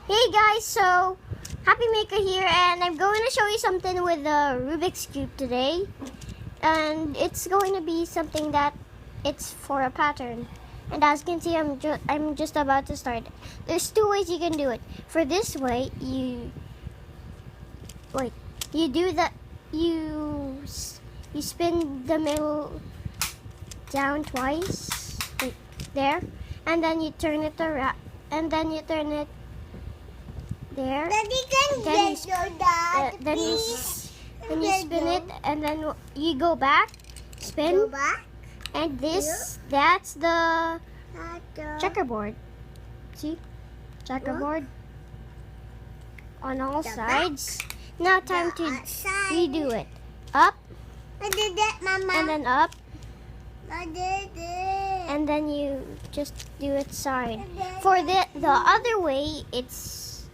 Hey guys, so Happy Maker here, and I'm going to show you something with the Rubik's Cube today. And it's going to be something that it's for a pattern. And as you can see, I'm just about to start. There's two ways you can do it. For this way, you do that. You spin the middle down twice, there, and then you turn it around, and then you turn it there. Daddy, can Then get your dad, then you spin it, and then you go back, spin, Go back. and that's the checkerboard. See, checkerboard on all The sides. Now time to outside. redo it. Up, I did it, Mama. and then up, I did it. and then you just do it side. For the other way, it's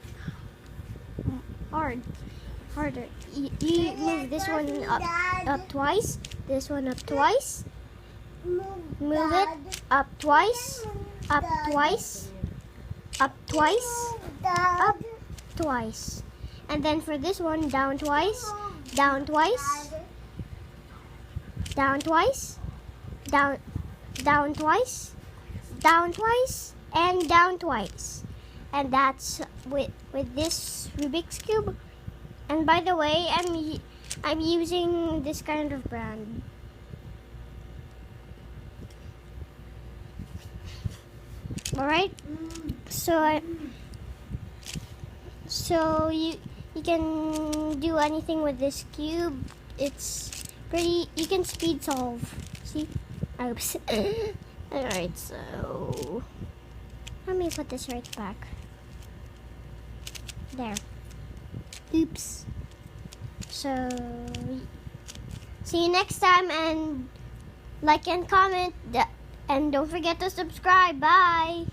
harder. You move this one up twice, this one up twice, move it up twice, up twice, up twice, up twice. And then for this one, down twice, down twice, down twice, down twice, down twice, and down twice. And that's with this Rubik's Cube. And by the way, I'm using this kind of brand. All right. So you can do anything with this cube. It's pretty. You can speed solve. See? Oops. All right. So let me put this right back. There. Oops. So see you next time, and like and comment, and don't forget to subscribe. Bye.